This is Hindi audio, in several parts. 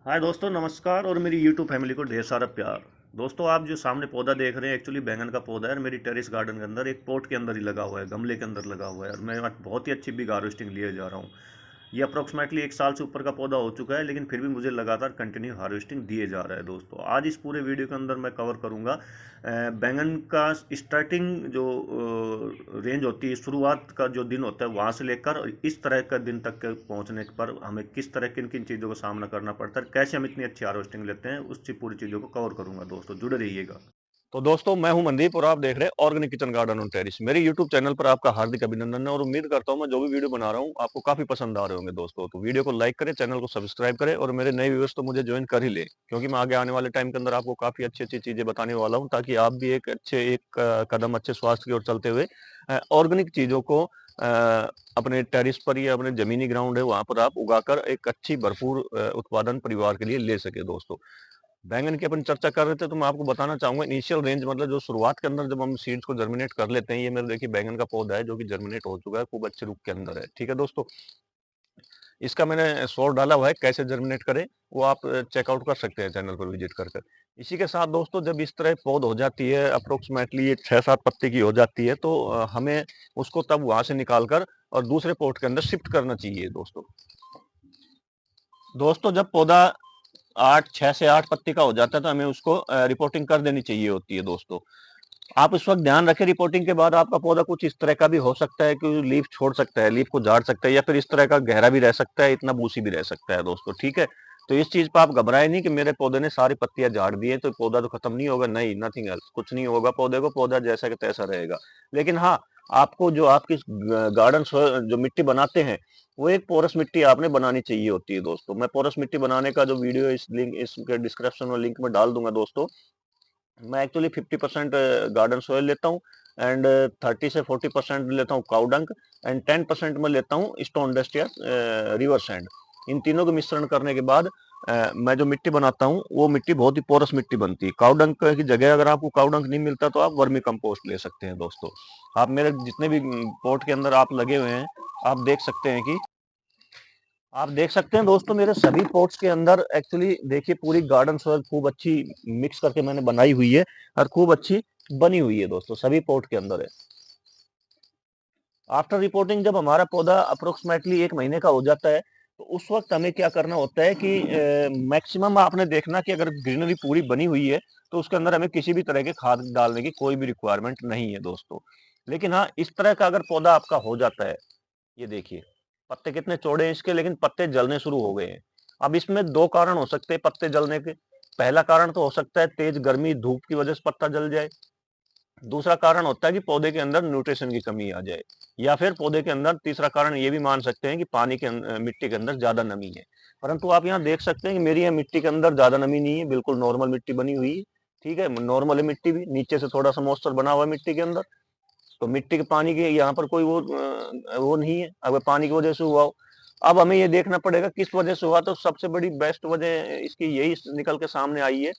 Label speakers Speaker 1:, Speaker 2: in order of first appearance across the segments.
Speaker 1: हाय दोस्तों, नमस्कार और मेरी यूट्यूब फैमिली को ढेर सारा प्यार। दोस्तों, आप जो सामने पौधा देख रहे हैं एक्चुअली बैंगन का पौधा है और मेरी टेरेस गार्डन के अंदर एक पॉट के अंदर ही लगा हुआ है, गमले के अंदर लगा हुआ है और मैं आज बहुत ही अच्छी बिग हार्वेस्टिंग लिए जा रहा हूँ। ये अप्रोक्सीमेटली 1 साल से ऊपर का पौधा हो चुका है, लेकिन फिर भी मुझे लगातार कंटिन्यू हार्वेस्टिंग दिए जा रहा है। दोस्तों, आज इस पूरे वीडियो के अंदर मैं कवर करूँगा बैंगन का स्टार्टिंग जो रेंज होती है, शुरुआत का जो दिन होता है वहाँ से लेकर इस तरह का दिन तक के पहुँचने पर हमें किस तरह किन किन चीज़ों का सामना करना पड़ता है, कैसे हम इतनी अच्छी हार्वेस्टिंग लेते हैं, उसकी पूरी चीज़ों को कवर करूँगा। दोस्तों, जुड़े रहिएगा।
Speaker 2: तो दोस्तों, मैं हूं मनदीप और आप देख रहे हैं organic kitchen garden on terrace. मेरे यूट्यूब चैनल पर आपका हार्दिक अभिनंदन है और उम्मीद करता हूं मैं जो भी वीडियो बना रहा हूं आपको काफी पसंद आ रहे होंगे। दोस्तों, तो वीडियो को लाइक करें, चैनल को सब्सक्राइब करें और मेरे नए व्यूअर्स तो मुझे ज्वाइन कर ही ले, क्योंकि मैं आगे आने वाले टाइम के अंदर आपको काफी अच्छी अच्छी चीजें बताने वाला हूँ, ताकि आप भी एक कदम अच्छे स्वास्थ्य की ओर चलते हुए ऑर्गेनिक चीजों को अपने टेरिस पर या अपने जमीनी ग्राउंड है वहां पर आप उगाकर एक अच्छी भरपूर उत्पादन परिवार के लिए ले सके। दोस्तों, बैंगन की अपन चर्चा कर रहे थे, तो मैं आपको बताना चाहूंगा इनिशियल रेंज, मतलब जो शुरुआत के अंदर जब हम सीड्स को जर्मिनेट कर लेते हैं। ये मेरे देखिए बैंगन का पौधा है जो कि जर्मिनेट हो चुका है, खूब अच्छे रूप के अंदर है। ठीक है दोस्तों, इसका मैंने सोर्स डाला हुआ है, कैसे जर्मिनेट करें वो आप चेकआउट कर सकते हैं चैनल पर विजिट कर कर। इसी के साथ दोस्तों, जब इस तरह पौध हो जाती है, अप्रोक्सीमेटली ये 6-7 पत्ते की हो जाती है, तो हमें उसको तब वहां से निकाल कर और दूसरे पोर्ट के अंदर शिफ्ट करना चाहिए। दोस्तों जब पौधा 6 से 8 पत्ती का हो जाता है तो हमें उसको रिपोर्टिंग कर देनी चाहिए होती है। दोस्तों, आप इस वक्त ध्यान रखें, रिपोर्टिंग के बाद आपका पौधा कुछ इस तरह का भी हो सकता है कि लीफ छोड़ सकता है, लीफ को झाड़ सकता है, या फिर इस तरह का गहरा भी रह सकता है, इतना बूसी भी रह सकता है। दोस्तों, ठीक है, तो इस चीज पर आप घबराए नहीं कि मेरे पौधे ने सारी पत्तियां झाड़ दी है तो पौधा तो खत्म नहीं होगा। नहीं, नथिंग एल्स, कुछ नहीं होगा पौधे को, पौधा जैसा कि तैसा रहेगा। लेकिन हाँ, आपको जो आपकी गार्डन जो मिट्टी बनाते हैं, वो एक पोरस मिट्टी आपने बनानी चाहिए होती है। दोस्तों, मैं पोरस मिट्टी बनाने का जो वीडियो इस लिंक इसके डिस्क्रिप्शन में लिंक में डाल दूंगा। दोस्तों, मैं एक्चुअली 50% गार्डन सोयल लेता हूँ एंड 30 से 40% लेता हूँ काउ डंक एंड 10% में लेता हूँ स्टोन डस्ट या रिवर सैंड। इन तीनों का मिश्रण करने के बाद मैं जो मिट्टी बनाता हूँ वो मिट्टी बहुत ही पोरस मिट्टी बनती है। काउ डंक की जगह अगर आपको काउ डंक नहीं मिलता तो आप वर्मी कंपोस्ट ले सकते हैं। दोस्तों, आप मेरे जितने भी पोट के अंदर आप लगे हुए हैं, आप देख सकते हैं दोस्तों, मेरे सभी पॉट्स के अंदर एक्चुअली देखिए पूरी गार्डन सॉइल खूब अच्छी मिक्स करके मैंने बनाई हुई है और खूब अच्छी बनी हुई है। दोस्तों, सभी पॉट के अंदर है। आफ्टर रिपोर्टिंग जब हमारा पौधा अप्रोक्सीमेटली 1 महीने का हो जाता है, तो उस वक्त हमें क्या करना होता है कि मैक्सिमम आपने देखना कि अगर ग्रीनरी पूरी बनी हुई है तो उसके अंदर हमें किसी भी तरह के खाद डालने की कोई भी रिक्वायरमेंट नहीं है। दोस्तों, लेकिन हाँ, इस तरह का अगर पौधा आपका हो जाता है, ये देखिए पत्ते कितने चौड़े हैं इसके, लेकिन पत्ते जलने शुरू हो गए हैं। अब इसमें दो कारण हो सकते हैं पत्ते जलने के। पहला कारण तो हो सकता है तेज गर्मी धूप की वजह से पत्ता जल जाए। दूसरा कारण होता है कि पौधे के अंदर न्यूट्रिशन की कमी आ जाए, या फिर पौधे के अंदर तीसरा कारण ये भी मान सकते हैं कि पानी के मिट्टी के अंदर ज्यादा नमी है। परंतु आप यहाँ देख सकते हैं कि मेरी यहाँ मिट्टी के अंदर ज्यादा नमी नहीं है, बिल्कुल नॉर्मल मिट्टी बनी हुई है। ठीक है, नॉर्मल है मिट्टी भी, नीचे से थोड़ा सा मॉइस्चर बना हुआ है मिट्टी के अंदर। तो मिट्टी के पानी के यहाँ पर कोई वो नहीं है, अगर पानी की वजह से हुआ हो। अब हमें ये देखना पड़ेगा किस वजह से हुआ, तो सबसे बड़ी बेस्ट वजह इसकी यही निकल के सामने आई है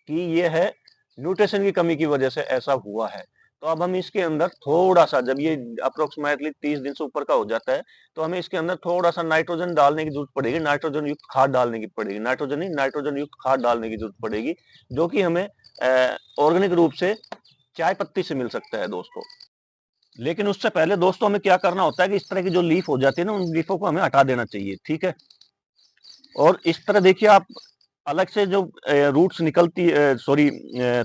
Speaker 2: कि ये है न्यूट्रिशन की कमी की वजह से ऐसा हुआ है। तो अब हम इसके अंदर थोड़ा सा, जब ये अप्रोक्सीमेटली 30 दिन से ऊपर का हो जाता है, तो हमें इसके अंदर थोड़ा सा नाइट्रोजन डालने की जरूरत पड़ेगी, नाइट्रोजन युक्त खाद डालने की पड़ेगी, नाइट्रोजन नहीं, नाइट्रोजन युक्त खाद डालने की जरूरत पड़ेगी, जो कि हमें ऑर्गेनिक रूप से चाय पत्ती से मिल सकता है। दोस्तों, लेकिन उससे पहले दोस्तों हमें क्या करना होता है कि इस तरह की जो लीफ हो जाती है ना, उन लीफों को हमें हटा देना चाहिए। ठीक है, और इस तरह देखिए आप अलग से जो रूट्स निकलती, सॉरी,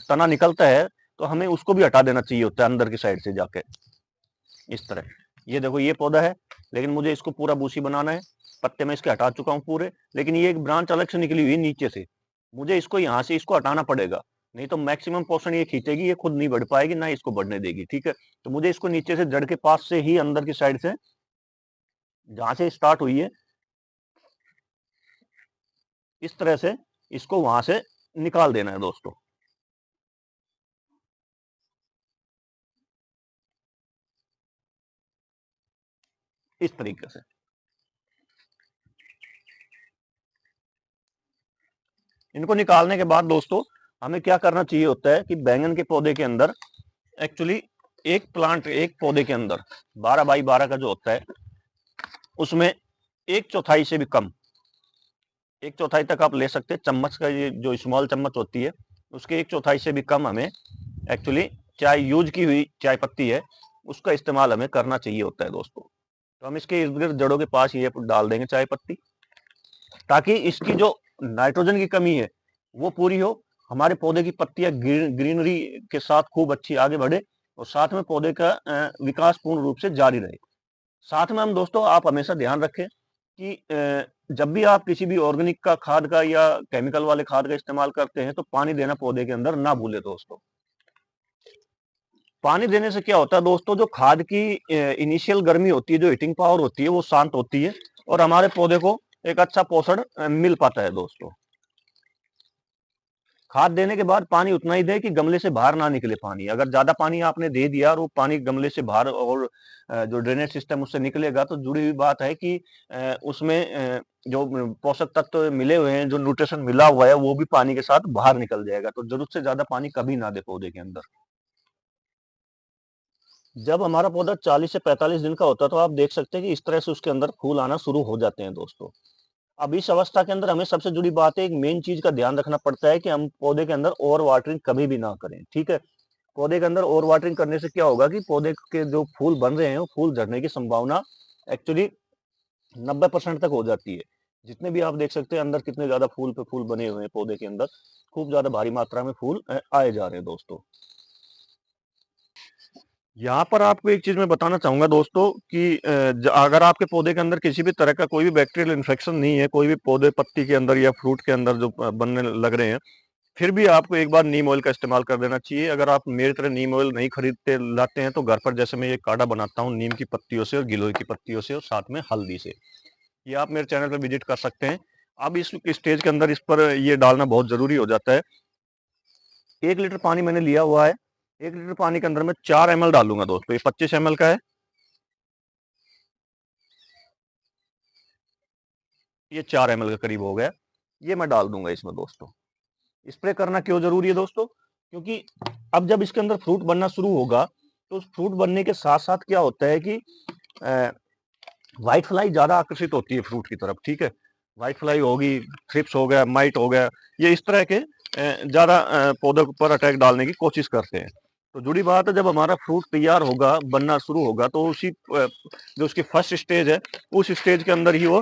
Speaker 2: तना निकलता है, तो हमें उसको भी हटा देना चाहिए होता है अंदर की साइड से जाके, इस तरह। ये देखो ये पौधा है, लेकिन मुझे इसको पूरा बूसी बनाना है। पत्ते मैं इसके हटा चुका हूँ पूरे, लेकिन ये एक ब्रांच अलग से निकली हुई है नीचे से, मुझे इसको यहाँ से इसको हटाना पड़ेगा, नहीं तो मैक्सिमम पोर्शन ये खींचेगी, ये खुद नहीं बढ़ पाएगी, ना इसको बढ़ने देगी। ठीक है, तो मुझे इसको नीचे से जड़ के पास से ही अंदर की साइड से, जहां से स्टार्ट हुई है, इस तरह से इसको वहां से निकाल देना है। दोस्तों, इस तरीके से इनको निकालने के बाद दोस्तों हमें क्या करना चाहिए होता है कि बैंगन के पौधे के अंदर एक्चुअली एक पौधे के अंदर 12 बाई 12 का जो होता है, उसमें 1/4 से भी कम 1/4 तक आप ले सकते हैं। चम्मच का ये जो स्मॉल चम्मच होती है उसके 1/4 से भी कम हमें एक्चुअली चाय यूज की हुई चाय पत्ती है उसका इस्तेमाल हमें करना चाहिए होता है दोस्तों। तो हम इसके इर्द गिर्द जड़ों के पास ये डाल देंगे चाय पत्ती, ताकि इसकी जो नाइट्रोजन की कमी है वो पूरी हो, हमारे पौधे की पत्तियां ग्रीनरी के साथ खूब अच्छी आगे बढ़े और साथ में पौधे का विकास पूर्ण रूप से जारी रहे। साथ में हम दोस्तों आप हमेशा ध्यान रखें कि जब भी आप किसी भी ऑर्गेनिक का खाद का या केमिकल वाले खाद का इस्तेमाल करते हैं तो पानी देना पौधे के अंदर ना भूले दोस्तों। पानी देने से क्या होता है दोस्तों, जो खाद की इनिशियल गर्मी होती है, जो हीटिंग पावर होती है वो शांत होती है और हमारे पौधे को एक अच्छा पोषण मिल पाता है दोस्तों। खाद देने के बाद पानी उतना ही दें कि गमले से बाहर ना निकले पानी। अगर ज्यादा पानी आपने दे दिया और वो पानी गमले से बाहर और जो ड्रेनेज सिस्टम उससे निकलेगा तो जुड़ी हुई बात है कि उसमें जो पोषक तत्व मिले हुए हैं, जो न्यूट्रिशन मिला हुआ है वो भी पानी के साथ बाहर निकल जाएगा। तो जरूरत से ज्यादा पानी कभी ना दे पौधे के अंदर। जब हमारा पौधा 40 से 45 दिन का होता है तो आप देख सकते हैं कि इस तरह से उसके अंदर फूल आना शुरू हो जाते हैं दोस्तों। अब इस अवस्था के अंदर हमें सबसे जुड़ी बात है, एक मेन चीज का ध्यान रखना पड़ता है कि हम पौधे के अंदर ओवर वाटरिंग कभी भी ना करें, ठीक है। पौधे के अंदर ओवर वाटरिंग करने से क्या होगा कि पौधे के जो फूल बन रहे हैं वो फूल झड़ने की संभावना एक्चुअली 90% तक हो जाती है। जितने भी आप देख सकते हैं अंदर कितने ज्यादा फूल पे फूल बने हुए हैं पौधे के अंदर, खूब ज्यादा भारी मात्रा में फूल आए जा रहे हैं दोस्तों। यहाँ पर आपको एक चीज मैं बताना चाहूंगा दोस्तों कि अगर आपके पौधे के अंदर किसी भी तरह का कोई भी बैक्टीरियल इन्फेक्शन नहीं है, कोई भी पौधे पत्ती के अंदर या फ्रूट के अंदर जो बनने लग रहे हैं, फिर भी आपको एक बार नीम ऑयल का इस्तेमाल कर देना चाहिए। अगर आप मेरी तरह नीम ऑयल नहीं खरीदते लाते हैं तो घर पर जैसे मैं ये काढ़ा बनाता हूँ नीम की पत्तियों से और गिलोय की पत्तियों से और साथ में हल्दी से, ये आप मेरे चैनल पर विजिट कर सकते हैं। अब इस स्टेज के अंदर इस पर ये डालना बहुत जरूरी हो जाता है। 1 लीटर पानी मैंने लिया हुआ है, 1 लीटर पानी के अंदर मैं 4 ml डालूंगा दोस्तों। ये 25 ml का है, ये 4 ml के करीब हो गया। ये मैं डाल दूंगा इसमें दोस्तों। स्प्रे करना क्यों जरूरी है दोस्तों, क्योंकि अब जब इसके अंदर फ्रूट बनना शुरू होगा तो उस फ्रूट बनने के साथ साथ क्या होता है कि व्हाइट फ्लाई ज्यादा आकर्षित होती है फ्रूट की तरफ, ठीक है। व्हाइट फ्लाई होगी, थ्रिप्स हो गया, माइट हो गया, ये इस तरह के ज्यादा पौधों पर अटैक डालने की कोशिश करते हैं। तो जुड़ी बात है, जब हमारा फ्रूट तैयार होगा, बनना शुरू होगा, तो उसी जो उसकी फर्स्ट स्टेज है उस स्टेज के अंदर ही वो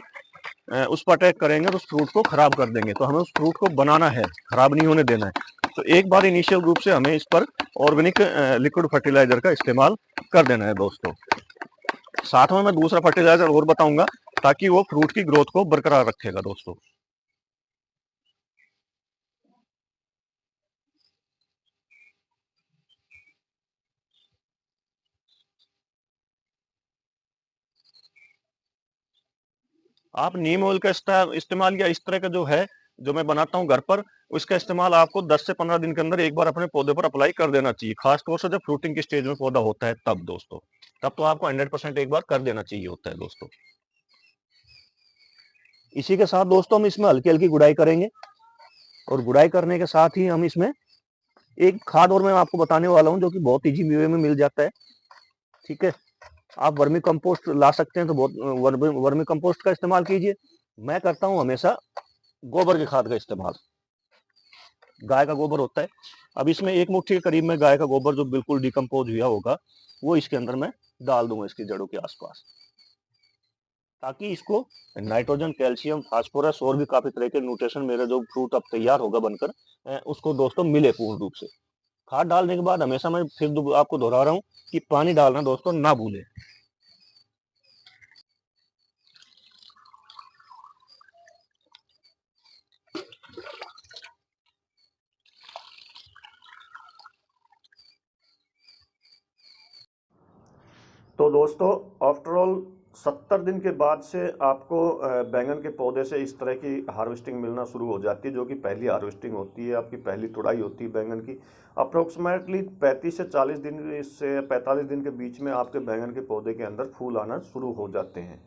Speaker 2: उस पर अटैक करेंगे और उस फ्रूट को खराब कर देंगे। तो हमें उस फ्रूट को बनाना है, खराब नहीं होने देना है। तो एक बार इनिशियल रूप से हमें इस पर ऑर्गेनिक लिक्विड फर्टिलाइजर का इस्तेमाल कर देना है दोस्तों। साथ में मैं दूसरा फर्टिलाइजर और बताऊंगा ताकि वो फ्रूट की ग्रोथ को बरकरार रखेगा दोस्तों। आप नीम ऑयल का इस्तेमाल या इस तरह का जो है जो मैं बनाता हूँ घर पर, उसका इस्तेमाल आपको 10 से 15 दिन के अंदर एक बार अपने पौधे पर अप्लाई कर देना चाहिए। खासतौर से जब फ्रूटिंग की स्टेज में पौधा होता है तब दोस्तों, तब तो आपको 100% एक बार कर देना चाहिए होता है दोस्तों। इसी के साथ दोस्तों हम इसमें हल्की हल्की गुड़ाई करेंगे और गुड़ाई करने के साथ ही हम इसमें एक खाद और मैं आपको बताने वाला हूँ जो कि बहुत इजी वे में मिल जाता है, ठीक है। आप वर्मी कंपोस्ट ला सकते हैं तो बहुत वर्मी कंपोस्ट का इस्तेमाल कीजिए। मैं करता हूँ हमेशा गोबर के खाद का इस्तेमाल, गाय का गोबर होता है। अब इसमें 1 मुट्ठी के करीब में गाय का गोबर जो बिल्कुल डिकम्पोज हुआ होगा वो इसके अंदर मैं डाल दूंगा इसकी जड़ों के आसपास, ताकि इसको नाइट्रोजन, कैल्शियम, फास्फोरस और भी काफी तरह के न्यूट्रिशन मेरा जो फ्रूट अब तैयार होगा बनकर उसको दोस्तों मिले पूर्ण रूप से। खाद डालने के बाद हमेशा मैं फिर आपको दोहरा रहा हूँ कि पानी डालना दोस्तों ना भूले।
Speaker 1: तो दोस्तों, आफ्टर ऑल 70 दिन के बाद से आपको बैंगन के पौधे से इस तरह की हार्वेस्टिंग मिलना शुरू हो जाती है, जो कि पहली हार्वेस्टिंग होती है, आपकी पहली तुड़ाई होती है बैंगन की। अप्रोक्सीमेटली 35 से 40 दिन से 45 दिन के बीच में आपके बैंगन के पौधे के अंदर फूल आना शुरू हो जाते हैं।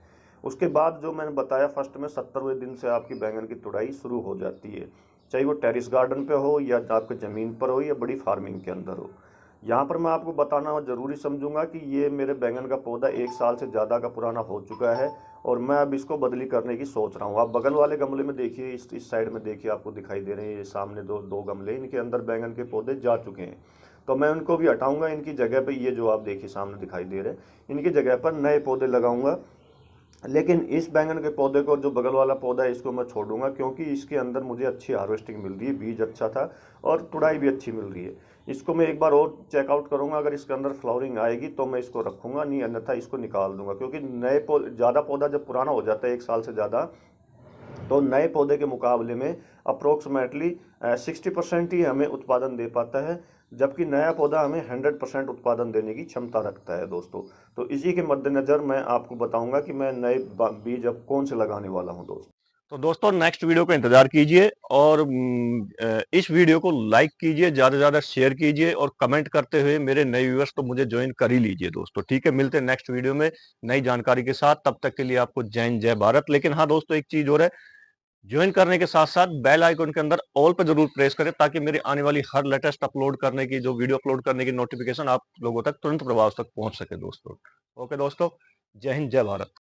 Speaker 1: उसके बाद जो मैंने बताया फर्स्ट में 70वें दिन से आपकी बैंगन की तुड़ाई शुरू हो जाती है, चाहे वो टेरिस गार्डन पे हो या आपके ज़मीन पर हो या बड़ी फार्मिंग के अंदर हो। यहाँ पर मैं आपको बताना जरूरी समझूंगा कि ये मेरे बैंगन का पौधा 1 साल से ज़्यादा का पुराना हो चुका है और मैं अब इसको बदली करने की सोच रहा हूँ। आप बगल वाले गमले में देखिए, इस साइड में देखिए, आपको दिखाई दे रहे हैं ये सामने दो दो गमले, इनके अंदर बैंगन के पौधे जा चुके हैं। तो मैं उनको भी हटाऊंगा, इनकी जगह पे ये जो आप देखिए सामने दिखाई दे रहे हैं, इनकी जगह पर नए पौधे लगाऊंगा। लेकिन इस बैंगन के पौधे को, जो बगल वाला पौधा है, इसको मैं छोड़ दूंगा, क्योंकि इसके अंदर मुझे अच्छी हार्वेस्टिंग मिल रही है, बीज अच्छा था और तुड़ाई भी अच्छी मिल रही है। इसको मैं एक बार और चेकआउट करूंगा, अगर इसके अंदर फ्लावरिंग आएगी तो मैं इसको रखूंगा, नहीं अन्यथा इसको निकाल दूंगा। क्योंकि नए ज़्यादा पौधा जब पुराना हो जाता है 1 साल से ज़्यादा, तो नए पौधे के मुकाबले में अप्रोक्सीमेटली 60% ही हमें उत्पादन दे पाता है, जबकि नया पौधा हमें 100% उत्पादन देने की क्षमता रखता है दोस्तों। तो इसी के मद्देनज़र मैं आपको बताऊंगा कि मैं नए बीज अब कौन से लगाने वाला हूं दोस्तों।
Speaker 2: तो दोस्तों नेक्स्ट वीडियो का इंतजार कीजिए और इस वीडियो को लाइक कीजिए, ज़्यादा से ज़्यादा शेयर कीजिए और कमेंट करते हुए मेरे नए व्यूअर्स तो मुझे ज्वाइन कर ही लीजिए दोस्तों। ठीक है, मिलते हैं नेक्स्ट वीडियो में नई जानकारी के साथ। तब तक के लिए आपको जय हिंद, जय भारत। लेकिन हाँ दोस्तों, एक चीज़ और है, ज्वाइन करने के साथ साथ बेल आइकन के अंदर ऑल पे जरूर प्रेस करें, ताकि मेरी आने वाली हर लेटेस्ट अपलोड करने की, जो वीडियो अपलोड करने की नोटिफिकेशन आप लोगों तक तुरंत प्रभाव तक पहुंच सके दोस्तों। ओके दोस्तों, जय हिंद, जय भारत।